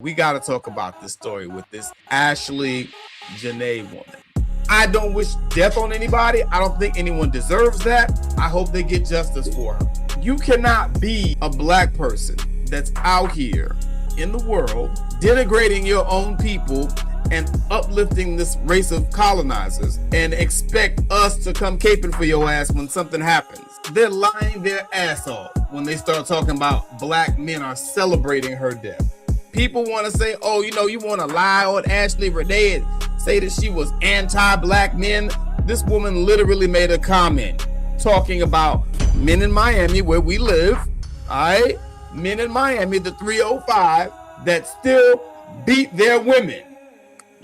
We got to talk about this story with this Ashlee Jenae woman. I don't wish death on anybody. I don't think anyone deserves that. I hope they get justice for her. You cannot be a black person that's out here in the world denigrating your own people and uplifting this race of colonizers and expect us to come caping for your ass when something happens. They're lying their ass off when they start talking about black men are celebrating her death. People want to say, oh, you want to lie on Ashlee Jenae and say that she was anti-black men. This woman literally made a comment talking about men in Miami where we live, all right? Men in Miami, the 305, that still beat their women,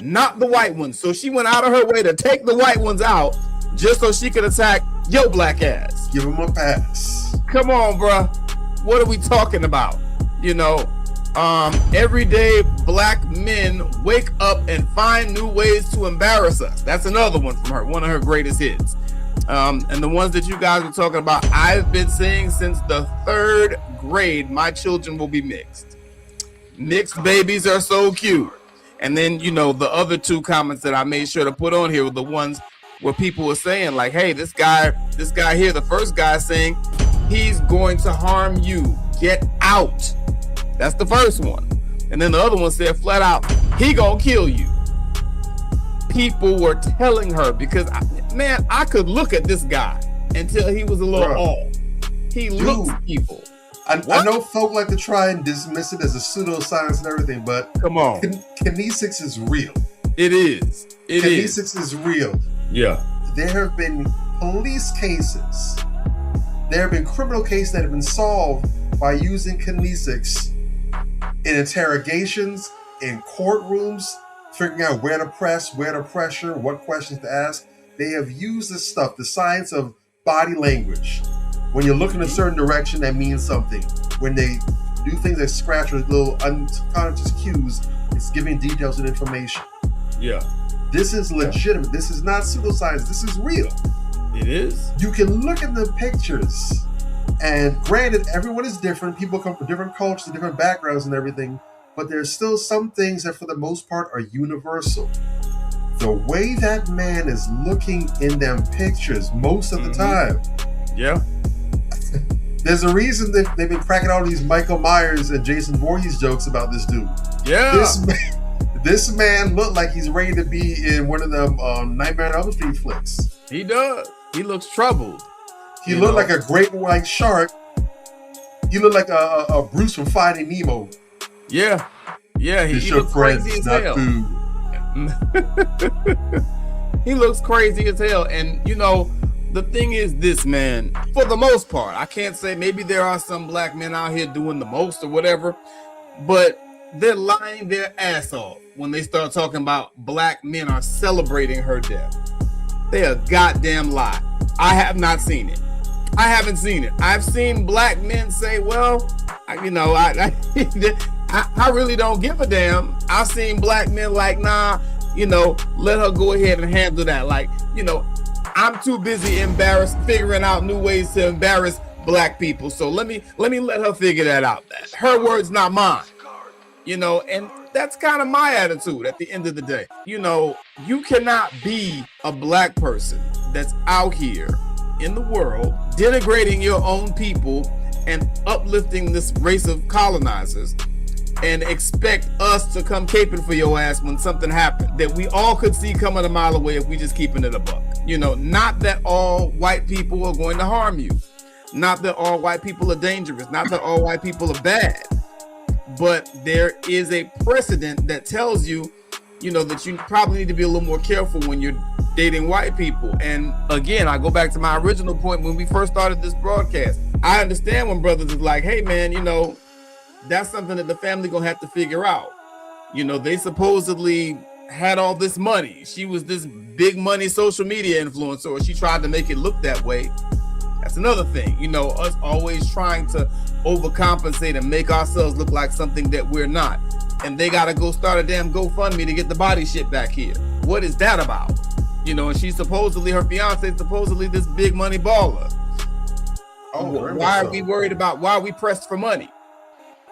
not the white ones. So she went out of her way to take the white ones out just so she could attack your black ass. Give them a pass. Come on, bruh. What are we talking about? Every day black men wake up and find new ways to embarrass us. That's another one from her, one of her greatest hits. And the ones that you guys were talking about, I've been saying since the 3rd grade, my children will be mixed. Mixed babies are so cute. And then, the other 2 comments that I made sure to put on here were the ones where people were saying like, hey, this guy here, the first guy saying, he's going to harm you. Get out. That's the first one. And then the other one said flat out, he gonna kill you. People were telling her because, I could look at this guy until he was a little off. He looks people. I know folk like to try and dismiss it as a pseudoscience and everything, but come on. Kinesics is real. It is. Kinesics is real. Yeah. There have been police cases. There have been criminal cases that have been solved by using Kinesics in interrogations, in courtrooms, figuring out where to press, where to pressure, what questions to ask. They have used this stuff, the science of body language. When you're looking a certain direction, that means something. When they do things like scratch or little unconscious cues, it's giving details and information. Yeah. This is legitimate. This is not pseudoscience. This is real. It is. You can look at the pictures, and granted, everyone is different. People come from different cultures, different backgrounds and everything, but there's still some things that for the most part are universal. The way that man is looking in them pictures most of the time. Yeah. There's a reason they've been cracking all these Michael Myers and Jason Voorhees jokes about this dude. Yeah. This man looked like he's ready to be in one of them Nightmare on Elm Street flicks. He does. He looks troubled. He looked like a great white shark. He looked like a Bruce from Finding Nemo. Yeah. Yeah, he looks crazy as hell. He looks crazy as hell. And, the thing is this, man, for the most part, I can't say maybe there are some black men out here doing the most or whatever, but they're lying their ass off when they start talking about black men are celebrating her death. They a goddamn lie. I have not seen it. I haven't seen it. I've seen black men say, well, I really don't give a damn. I've seen black men like, nah, let her go ahead and handle that. Like, I'm too busy figuring out new ways to embarrass black people. So let me let her figure that out. Her words, not mine. And that's kind of my attitude at the end of the day. You cannot be a black person that's out here in the world denigrating your own people and uplifting this race of colonizers and expect us to come caping for your ass when something happened that we all could see coming a mile away if we just keeping it a buck. Not that all white people are going to harm you. Not that all white people are dangerous. Not that all white people are bad. But there is a precedent that tells you, that you probably need to be a little more careful when you're dating white people. And again, I go back to my original point when we first started this broadcast. I understand when brothers is like, hey man, that's something that the family gonna have to figure out. They supposedly had all this money. She was this big money social media influencer, or she tried to make it look that way. That's another thing. Us always trying to overcompensate and make ourselves look like something that we're not. And they gotta go start a damn GoFundMe to get the body shit back here. What is that about? And she's supposedly, her fiance is supposedly this big money baller. Why are we worried about, why are we pressed for money?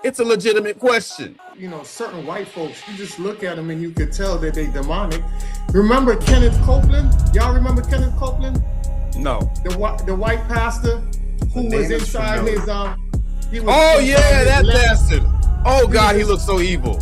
It's a legitimate question. You know, certain white folks, you just look at them and you could tell that they demonic. Remember Kenneth Copeland? Y'all remember Kenneth Copeland? No. The white pastor who was inside his he was that bastard. Oh God, he looked so evil.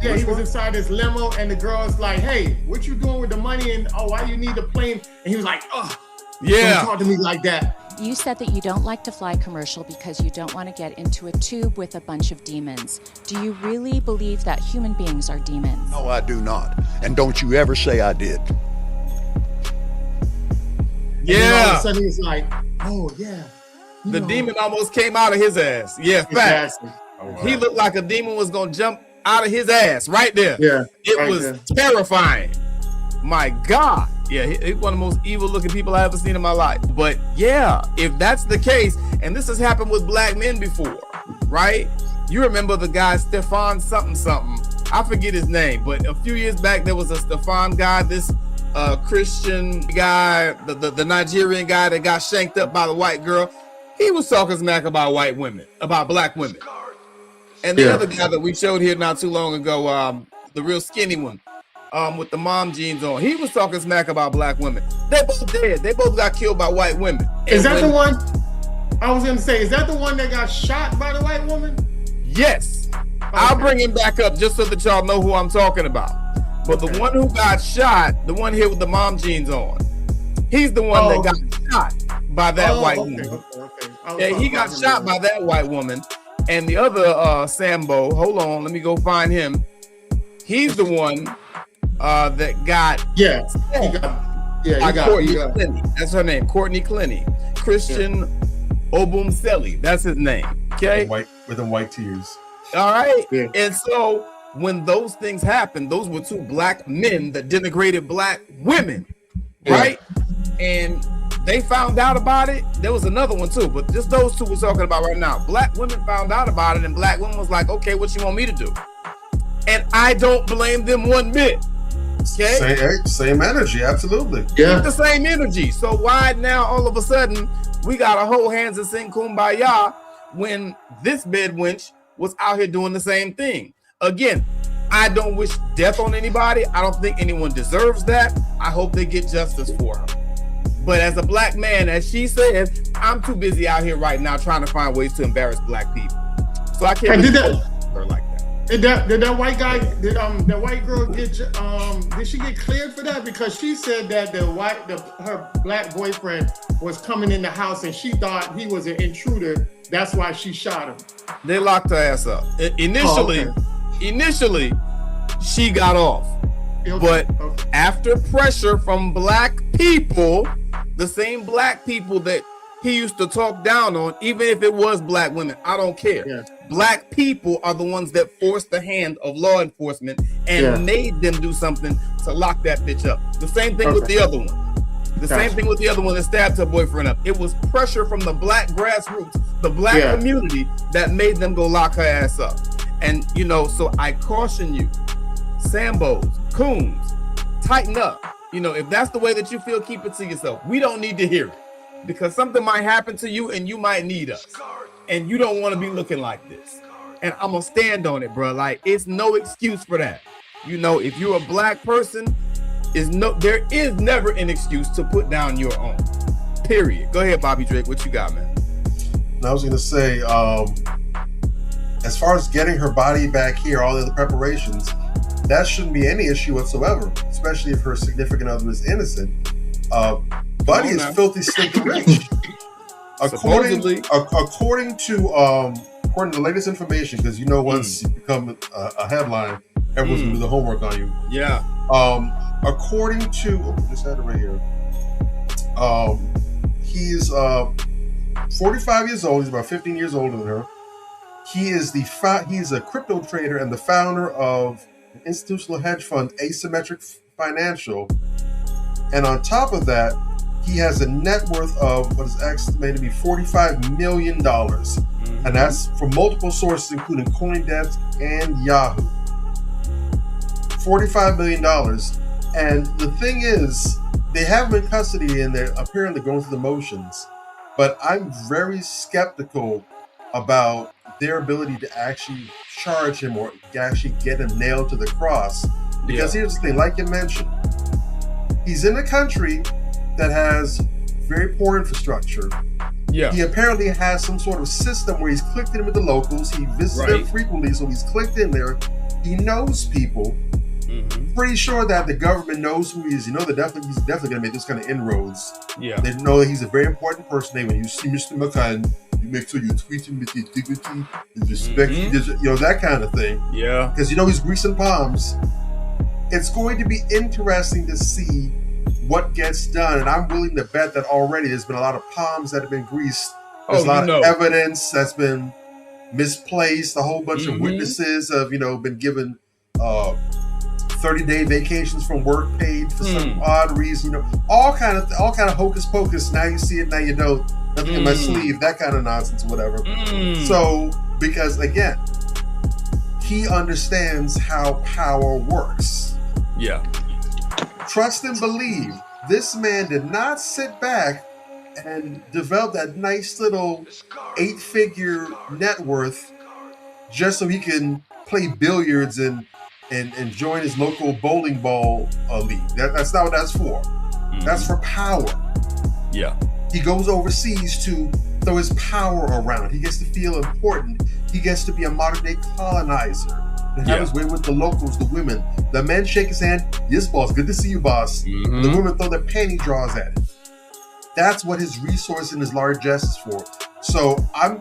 Yeah, he was inside his limo, and the girl's like, "Hey, what you doing with the money? And why you need the plane?" And he was like, "Oh, yeah, don't talk to me like that." You said that you don't like to fly commercial because you don't want to get into a tube with a bunch of demons. Do you really believe that human beings are demons? No, I do not. And don't you ever say I did. Yeah. And all of a sudden he's like, "Oh yeah." The demon almost came out of his ass. Yeah, facts. Exactly. Oh, wow. He looked like a demon was gonna jump out of his ass right there. Yeah, it right was there. terrifying. My God. Yeah, he's one of the most evil looking people I ever seen in my life. But yeah, if that's the case, and this has happened with black men before, right? You remember the guy Stefan something. I forget his name, but a few years back there was a Stefan guy, this Christian guy, the Nigerian guy that got shanked up by the white girl. He was talking smack about white women, about black women. And the other guy that we showed here not too long ago, the real skinny one, with the mom jeans on, he was talking smack about black women. They both dead. They both got killed by white women. Is that the one? I was gonna say, is that the one that got shot by the white woman? Yes. Okay. I'll bring him back up just so that y'all know who I'm talking about. But the one who got shot, the one here with the mom jeans on, he's the one that got shot by that white woman. Okay. Yeah, he got shot by that white woman. And the other Sambo, hold on, let me go find him. He's the one that got Courtney Clinty. That's her name, Courtney Clinty. Christian Obumseli, that's his name. Okay, with them white tears. All right. Yeah. And so when those things happened, those were two black men that denigrated black women, right? And they found out about it. There was another one too, but just those two we're talking about right now. Black women found out about it, and black women was like, "Okay, what you want me to do?" And I don't blame them one bit. Okay, same energy, absolutely. Yeah, keep the same energy. So why now all of a sudden we gotta hold hands and sing Kumbaya when this bed wench was out here doing the same thing? Again, I don't wish death on anybody. I don't think anyone deserves that. I hope they get justice for her. But as a black man, as she says, I'm too busy out here right now trying to find ways to embarrass black people. So I can't her like that. Did that white guy, did the white girl get did she get cleared for that? Because she said that her black boyfriend was coming in the house and she thought he was an intruder. That's why she shot him. They locked her ass up. Initially, she got off. But after pressure from black people, the same black people that he used to talk down on, even if it was black women, I don't care. Yeah. Black people are the ones that forced the hand of law enforcement and made them do something to lock that bitch up. The same thing with the other one. Same thing with the other one that stabbed her boyfriend up. It was pressure from the black grassroots, the black community that made them go lock her ass up. And, you know, so I caution you, Sambos, coons, tighten up. You know, if that's the way that you feel, keep it to yourself. We don't need to hear it because something might happen to you and you might need us. And you don't want to be looking like this. And I'm going to stand on it, bro. Like, it's no excuse for that. You know, if you're a black person, there is never an excuse to put down your own. Period. Go ahead, Bobby Drake. What you got, man? I was going to say, as far as getting her body back here, all the other preparations, that shouldn't be any issue whatsoever, especially if her significant other is innocent. Buddy is filthy, stinking rich. According to the latest information, because you know once you become a headline, everyone's gonna do the homework on you. Yeah. According to just had it right here. He's 45 years old. He's about 15 years older than her. He is he's a crypto trader and the founder of an institutional hedge fund, Asymmetric Financial. And on top of that, he has a net worth of what is estimated to be $45 million. And that's from multiple sources, including CoinDesk and Yahoo. $45 million. And the thing is, they have him in custody and they're apparently going through the motions. But I'm very skeptical about their ability to actually charge him or actually get him nailed to the cross. Because here's the thing, like you mentioned, he's in a country that has very poor infrastructure. Yeah. He apparently has some sort of system where he's clicked in with the locals. He visits them frequently, so he's clicked in there. He knows people. Pretty sure that the government knows who he is. You know, he's definitely going to make this kind of inroads. Yeah. They know that he's a very important person. When you see Mr. McCann, you make sure you tweet him with his dignity, his respect, you know, that kind of thing. Yeah. Because, you know, he's greasing palms. It's going to be interesting to see what gets done. And I'm willing to bet that already there's been a lot of palms that have been greased. There's a lot of evidence that's been misplaced. A whole bunch of witnesses have, you know, been given 30-day vacations from work paid for some odd reason, you know, all kind of hocus pocus. Now you see it, now you don't. Nothing in my sleeve, that kind of nonsense, whatever. So, because again, he understands how power works. Yeah. Trust and believe. This man did not sit back and develop that nice little 8-figure net worth just so he can play billiards and join his local bowling ball league. That's not what that's for. That's for power. Yeah. He goes overseas to throw his power around. He gets to feel important. He gets to be a modern day colonizer and have his way with the locals, the women. The men shake his hand. Yes, boss. Good to see you, boss. The women throw their panty drawers at him. That's what his resource and his largesse is for. So I'm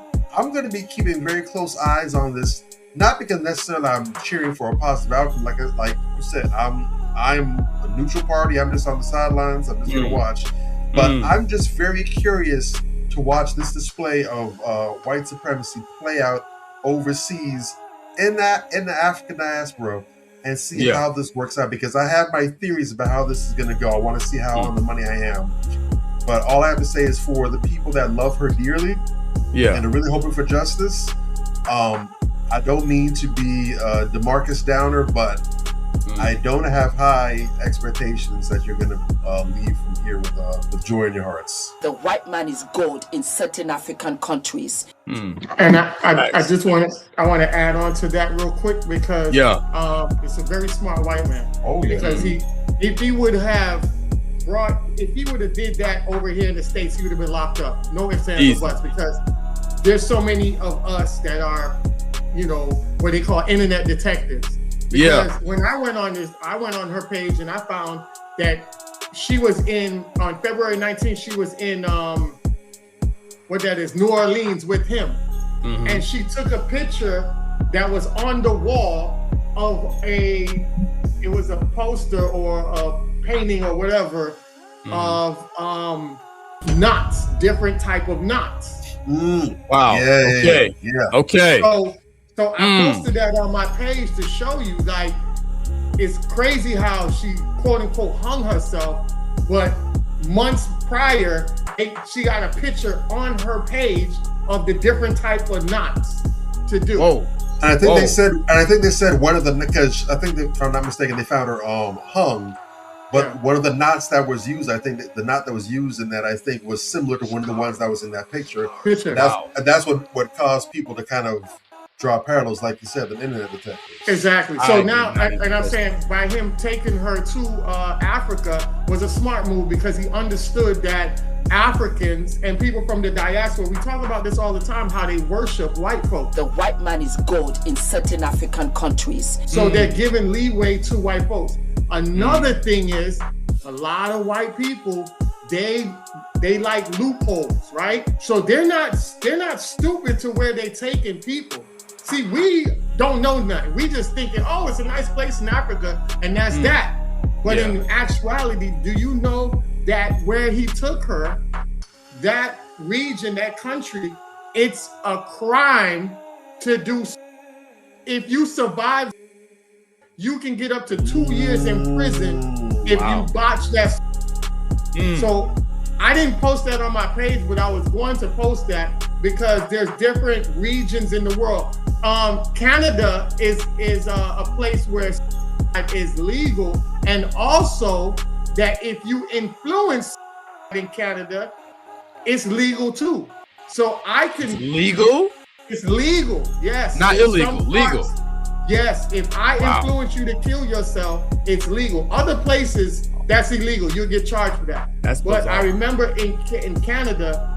going to be keeping very close eyes on this. Not because necessarily I'm cheering for a positive outcome, like you said, I'm a neutral party. I'm just on the sidelines. I'm just going to watch. But I'm just very curious to watch this display of white supremacy play out overseas in the African diaspora and see how this works out. Because I have my theories about how this is going to go. I want to see how on the money I am. But all I have to say is for the people that love her dearly and are really hoping for justice, I don't mean to be DeMarcus Downer, but I don't have high expectations that you're going to leave from here with joy in your hearts. The white man is God in certain African countries. And I just want to add on to that real quick because it's a very smart white man. Oh yeah. Because if he would have did that over here in the States, he would have been locked up. No ifs, ands, or buts, because there's so many of us that are, you know, what they call internet detectives. Because when I went on her page and I found that she was on February 19th, she was in New Orleans with him. And she took a picture that was on the wall of it was a poster or a painting or whatever of knots, different type of knots. Wow. Yeah. Okay. So I posted that on my page to show you, like, it's crazy how she quote unquote hung herself, but months prior, she got a picture on her page of the different type of knots to do. And I think they said one of the, because I think if I'm not mistaken, they found her hung. But one of the knots that was used, I think that the knot that was used in that, I think, was similar to one of the ones that was in that picture. That's what caused people to kind of draw parallels, like you said, the internet detectives. Exactly. So I'm saying by him taking her to Africa was a smart move because he understood that Africans and people from the diaspora, we talk about this all the time, how they worship white folk. The white man is God in certain African countries. So they're giving leeway to white folks. Another thing is a lot of white people, they like loopholes, right? So they're not stupid to where they're taking people. See, we don't know nothing. We just thinking, oh, it's a nice place in Africa, and that's that. But in actuality, do you know that where he took her, that region, that country, it's a crime to do. If you survive, you can get up to 2 years in prison if you botch that. So I didn't post that on my page, but I was going to post that because there's different regions in the world. Canada is a place where it is legal, and also that if you influence in Canada, it's legal too. So I can legal. It's legal. Yes. Not In illegal. some Legal. parts, yes. If I influence you to kill yourself, it's legal. Other places, that's illegal. You'll get charged for that. That's but bizarre. I remember in Canada,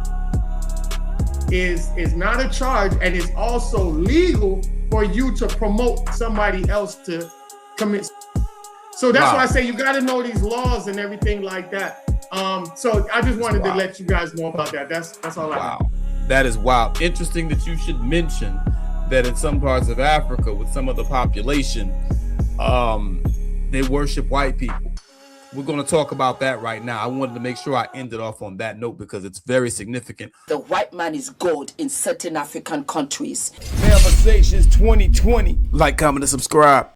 is not a charge, and it's also legal for you to promote somebody else to commit. So that's why I say you got to know these laws and everything like that. So I just wanted to let you guys know about that. That's all I have. That is wild. Interesting that you should mention that in some parts of Africa, with some of the population, they worship white people. We're going to talk about that right now. I wanted to make sure I ended off on that note because it's very significant. The white man is God in certain African countries. Conversations 2020. Like, comment, and subscribe.